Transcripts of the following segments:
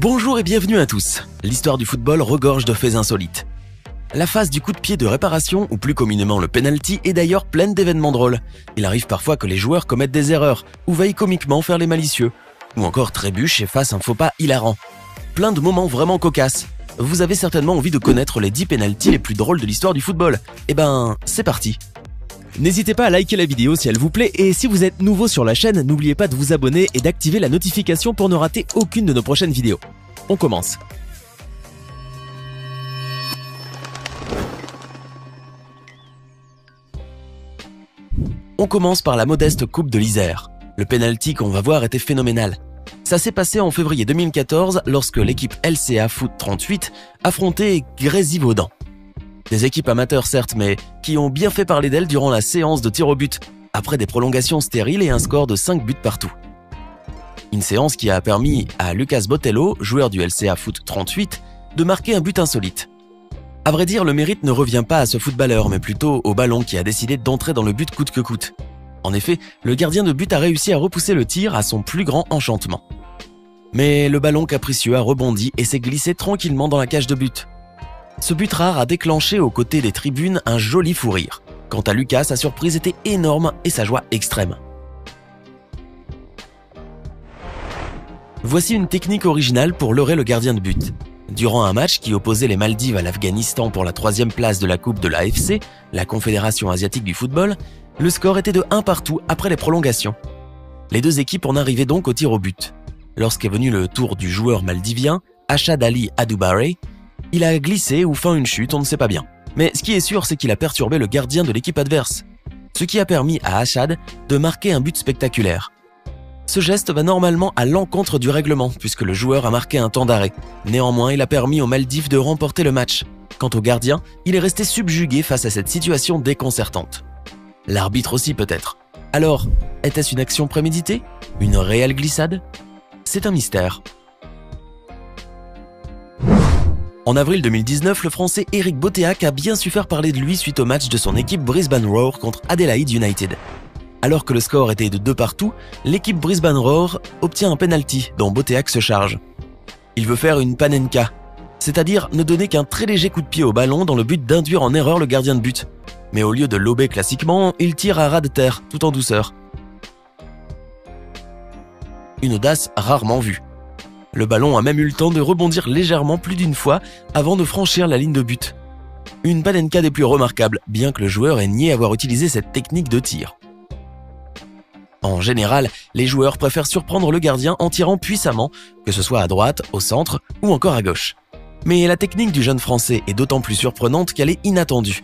Bonjour et bienvenue à tous. L'histoire du football regorge de faits insolites. La phase du coup de pied de réparation, ou plus communément le penalty, est d'ailleurs pleine d'événements drôles. Il arrive parfois que les joueurs commettent des erreurs, ou veillent comiquement faire les malicieux, ou encore trébuchent et fassent un faux pas hilarant. Plein de moments vraiment cocasses. Vous avez certainement envie de connaître les 10 penaltys les plus drôles de l'histoire du football. Eh ben, c'est parti. N'hésitez pas à liker la vidéo si elle vous plaît, et si vous êtes nouveau sur la chaîne, n'oubliez pas de vous abonner et d'activer la notification pour ne rater aucune de nos prochaines vidéos. On commence. On commence par la modeste coupe de l'Isère. Le penalty qu'on va voir était phénoménal. Ça s'est passé en février 2014 lorsque l'équipe LCA Foot 38 affrontait Grésivaudan. Des équipes amateurs certes, mais qui ont bien fait parler d'elles durant la séance de tir au but, après des prolongations stériles et un score de 5 buts partout. Une séance qui a permis à Lucas Botelho, joueur du LCA Foot 38, de marquer un but insolite. À vrai dire, le mérite ne revient pas à ce footballeur, mais plutôt au ballon qui a décidé d'entrer dans le but coûte que coûte. En effet, le gardien de but a réussi à repousser le tir à son plus grand enchantement. Mais le ballon capricieux a rebondi et s'est glissé tranquillement dans la cage de but. Ce but rare a déclenché aux côtés des tribunes un joli fou rire. Quant à Lucas, sa surprise était énorme et sa joie extrême. Voici une technique originale pour leurrer le gardien de but. Durant un match qui opposait les Maldives à l'Afghanistan pour la 3e place de la Coupe de l'AFC, la Confédération asiatique du football, le score était de 1 partout après les prolongations. Les deux équipes en arrivaient donc au tir au but. Lorsqu'est venu le tour du joueur maldivien, Ashad Ali Adoubare, il a glissé ou fait une chute, on ne sait pas bien. Mais ce qui est sûr, c'est qu'il a perturbé le gardien de l'équipe adverse, ce qui a permis à Ashad de marquer un but spectaculaire. Ce geste va normalement à l'encontre du règlement, puisque le joueur a marqué un temps d'arrêt. Néanmoins, il a permis aux Maldives de remporter le match. Quant au gardien, il est resté subjugué face à cette situation déconcertante. L'arbitre aussi peut-être. Alors, était-ce une action préméditée? Une réelle glissade? C'est un mystère. En avril 2019, le Français Eric Boteach a bien su faire parler de lui suite au match de son équipe Brisbane Roar contre Adelaide United. Alors que le score était de 2 partout, l'équipe Brisbane Roar obtient un penalty dont Boteach se charge. Il veut faire une panenka, c'est-à-dire ne donner qu'un très léger coup de pied au ballon dans le but d'induire en erreur le gardien de but. Mais au lieu de lober classiquement, il tire à ras de terre, tout en douceur. Une audace rarement vue. Le ballon a même eu le temps de rebondir légèrement plus d'une fois avant de franchir la ligne de but. Une panenka des plus remarquables, bien que le joueur ait nié avoir utilisé cette technique de tir. En général, les joueurs préfèrent surprendre le gardien en tirant puissamment, que ce soit à droite, au centre ou encore à gauche. Mais la technique du jeune Français est d'autant plus surprenante qu'elle est inattendue.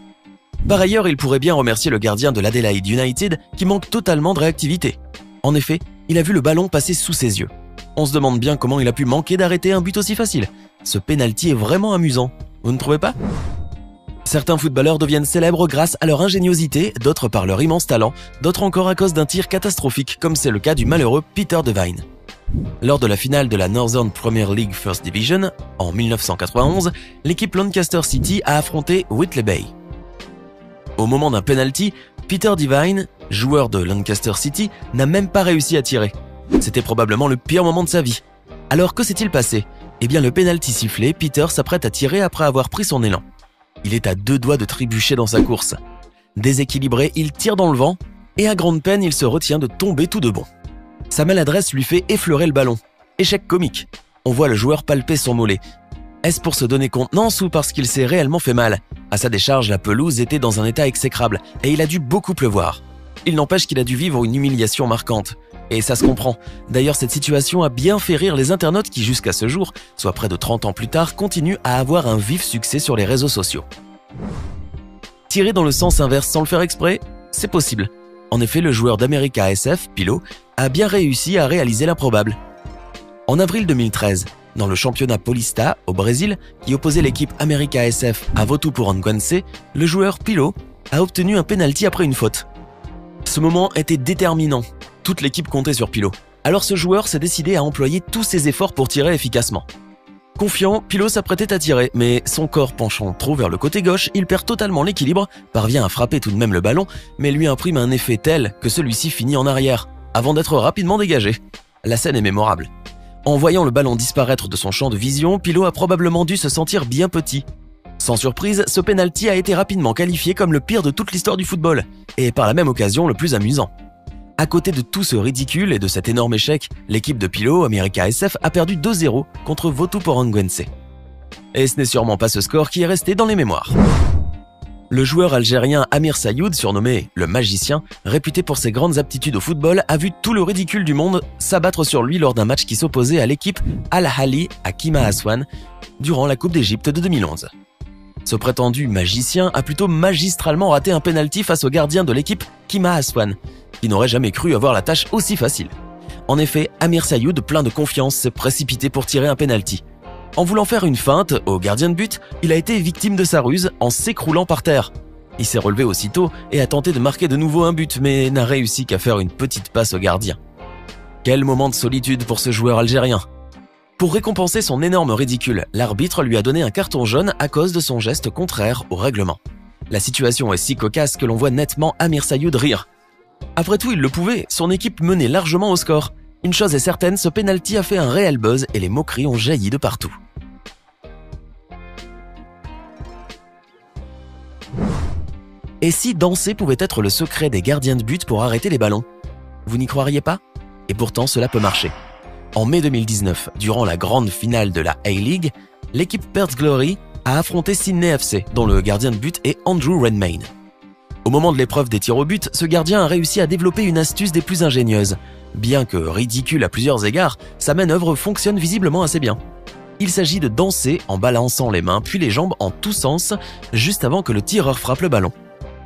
Par ailleurs, il pourrait bien remercier le gardien de l'Adelaide United qui manque totalement de réactivité. En effet, il a vu le ballon passer sous ses yeux. On se demande bien comment il a pu manquer d'arrêter un but aussi facile. Ce penalty est vraiment amusant, vous ne trouvez pas? Certains footballeurs deviennent célèbres grâce à leur ingéniosité, d'autres par leur immense talent, d'autres encore à cause d'un tir catastrophique, comme c'est le cas du malheureux Peter Devine. Lors de la finale de la Northern Premier League First Division, en 1991, l'équipe Lancaster City a affronté Whitley Bay. Au moment d'un penalty, Peter Devine, joueur de Lancaster City, n'a même pas réussi à tirer. C'était probablement le pire moment de sa vie. Alors que s'est-il passé? Eh bien le penalty sifflé, Peter s'apprête à tirer après avoir pris son élan. Il est à 2 doigts de trébucher dans sa course. Déséquilibré, il tire dans le vent et à grande peine, il se retient de tomber tout de bon. Sa maladresse lui fait effleurer le ballon. Échec comique. On voit le joueur palper son mollet. Est-ce pour se donner contenance ou parce qu'il s'est réellement fait mal? À sa décharge, la pelouse était dans un état exécrable et il a dû beaucoup pleuvoir. Il n'empêche qu'il a dû vivre une humiliation marquante. Et ça se comprend. D'ailleurs, cette situation a bien fait rire les internautes qui, jusqu'à ce jour, soit près de 30 ans plus tard, continuent à avoir un vif succès sur les réseaux sociaux. Tirer dans le sens inverse sans le faire exprès, c'est possible. En effet, le joueur d'América SF, Pilo, a bien réussi à réaliser l'improbable. En avril 2013, dans le championnat Paulista, au Brésil, qui opposait l'équipe América SF à Votuporangwense, le joueur Pilo a obtenu un penalty après une faute. Ce moment était déterminant. Toute l'équipe comptait sur Pilo. Alors ce joueur s'est décidé à employer tous ses efforts pour tirer efficacement. Confiant, Pilo s'apprêtait à tirer, mais son corps penchant trop vers le côté gauche, il perd totalement l'équilibre, parvient à frapper tout de même le ballon, mais lui imprime un effet tel que celui-ci finit en arrière, avant d'être rapidement dégagé. La scène est mémorable. En voyant le ballon disparaître de son champ de vision, Pilot a probablement dû se sentir bien petit. Sans surprise, ce penalty a été rapidement qualifié comme le pire de toute l'histoire du football, et par la même occasion le plus amusant. À côté de tout ce ridicule et de cet énorme échec, l'équipe de Pilot, America SF, a perdu 2-0 contre Votu Porangwense. Et ce n'est sûrement pas ce score qui est resté dans les mémoires. Le joueur algérien Amir Sayoud, surnommé le magicien, réputé pour ses grandes aptitudes au football, a vu tout le ridicule du monde s'abattre sur lui lors d'un match qui s'opposait à l'équipe Al-Ahly à Kima Aswan durant la Coupe d'Égypte de 2011. Ce prétendu magicien a plutôt magistralement raté un penalty face au gardien de l'équipe Kima Aswan, qui n'aurait jamais cru avoir la tâche aussi facile. En effet, Amir Sayoud, plein de confiance, s'est précipité pour tirer un penalty. En voulant faire une feinte au gardien de but, il a été victime de sa ruse en s'écroulant par terre. Il s'est relevé aussitôt et a tenté de marquer de nouveau un but, mais n'a réussi qu'à faire une petite passe au gardien. Quel moment de solitude pour ce joueur algérien! Pour récompenser son énorme ridicule, l'arbitre lui a donné un carton jaune à cause de son geste contraire au règlement. La situation est si cocasse que l'on voit nettement Amir Sayoud rire. Après tout, il le pouvait, son équipe menait largement au score. Une chose est certaine, ce penalty a fait un réel buzz et les moqueries ont jailli de partout. Et si danser pouvait être le secret des gardiens de but pour arrêter les ballons? Vous n'y croiriez pas? Et pourtant, cela peut marcher. En mai 2019, durant la grande finale de la A-League, l'équipe Perth Glory a affronté Sydney FC, dont le gardien de but est Andrew Redmayne. Au moment de l'épreuve des tirs au but, ce gardien a réussi à développer une astuce des plus ingénieuses. Bien que ridicule à plusieurs égards, sa manœuvre fonctionne visiblement assez bien. Il s'agit de danser en balançant les mains puis les jambes en tous sens, juste avant que le tireur frappe le ballon.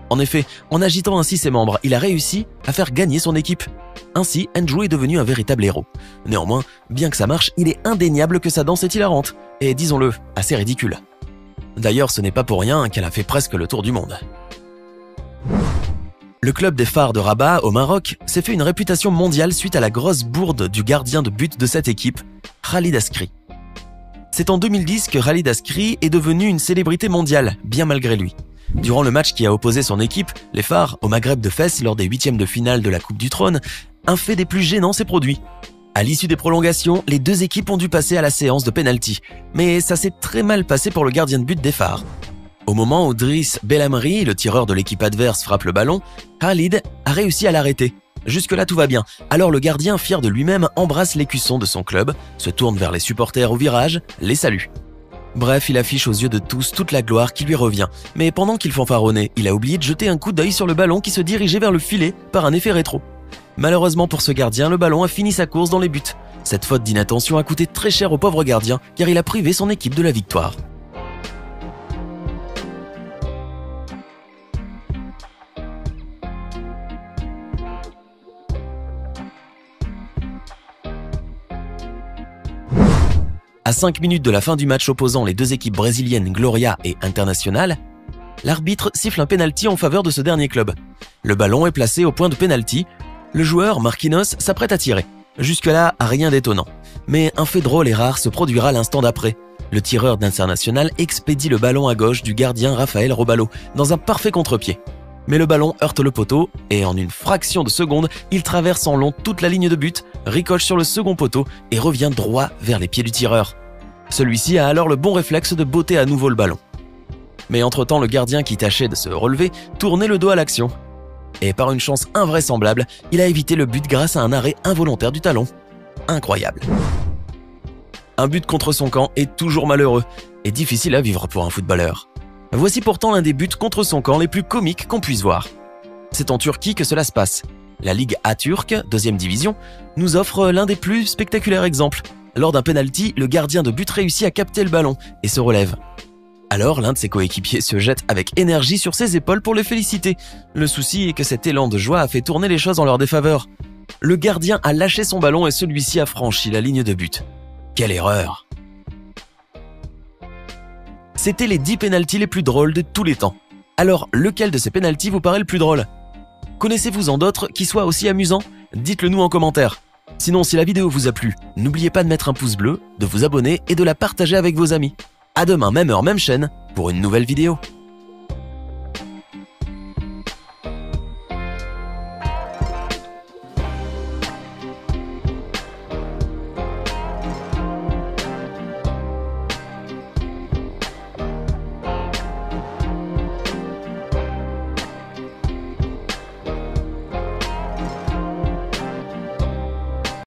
En effet, en agitant ainsi ses membres, il a réussi à faire gagner son équipe. Ainsi, Andrew est devenu un véritable héros. Néanmoins, bien que ça marche, il est indéniable que sa danse est hilarante, et disons-le, assez ridicule. D'ailleurs, ce n'est pas pour rien qu'elle a fait presque le tour du monde. Le club des Phares de Rabat, au Maroc, s'est fait une réputation mondiale suite à la grosse bourde du gardien de but de cette équipe, Khalid Askri. C'est en 2010 que Khalid Askri est devenu une célébrité mondiale, bien malgré lui. Durant le match qui a opposé son équipe, les Phares, au Maghreb de Fès, lors des huitièmes de finale de la Coupe du Trône, un fait des plus gênants s'est produit. À l'issue des prolongations, les deux équipes ont dû passer à la séance de penalty, mais ça s'est très mal passé pour le gardien de but des Phares. Au moment où Driss Belhamri, le tireur de l'équipe adverse, frappe le ballon, Khalid a réussi à l'arrêter. Jusque-là, tout va bien. Alors le gardien, fier de lui-même, embrasse l'écusson de son club, se tourne vers les supporters au virage, les salue. Bref, il affiche aux yeux de tous toute la gloire qui lui revient. Mais pendant qu'il fanfaronnait, il a oublié de jeter un coup d'œil sur le ballon qui se dirigeait vers le filet par un effet rétro. Malheureusement pour ce gardien, le ballon a fini sa course dans les buts. Cette faute d'inattention a coûté très cher au pauvre gardien, car il a privé son équipe de la victoire. À 5 minutes de la fin du match opposant les deux équipes brésiliennes Gloria et Internacional, l'arbitre siffle un penalty en faveur de ce dernier club. Le ballon est placé au point de penalty. Le joueur, Marquinhos, s'apprête à tirer. Jusque-là, rien d'étonnant. Mais un fait drôle et rare se produira l'instant d'après. Le tireur d'Internacional expédie le ballon à gauche du gardien Rafael Robalo, dans un parfait contre-pied. Mais le ballon heurte le poteau et en une fraction de seconde, il traverse en long toute la ligne de but, ricoche sur le second poteau et revient droit vers les pieds du tireur. Celui-ci a alors le bon réflexe de botter à nouveau le ballon. Mais entre-temps, le gardien qui tâchait de se relever tournait le dos à l'action. Et par une chance invraisemblable, il a évité le but grâce à un arrêt involontaire du talon. Incroyable. Un but contre son camp est toujours malheureux et difficile à vivre pour un footballeur. Voici pourtant l'un des buts contre son camp les plus comiques qu'on puisse voir. C'est en Turquie que cela se passe. La Ligue A turque, deuxième division, nous offre l'un des plus spectaculaires exemples. Lors d'un penalty, le gardien de but réussit à capter le ballon et se relève. Alors l'un de ses coéquipiers se jette avec énergie sur ses épaules pour le féliciter. Le souci est que cet élan de joie a fait tourner les choses en leur défaveur. Le gardien a lâché son ballon et celui-ci a franchi la ligne de but. Quelle erreur! C'était les 10 pénaltys les plus drôles de tous les temps. Alors, lequel de ces pénaltys vous paraît le plus drôle? Connaissez-vous en d'autres qui soient aussi amusants? Dites-le nous en commentaire. Sinon, si la vidéo vous a plu, n'oubliez pas de mettre un pouce bleu, de vous abonner et de la partager avec vos amis. À demain, même heure, même chaîne, pour une nouvelle vidéo.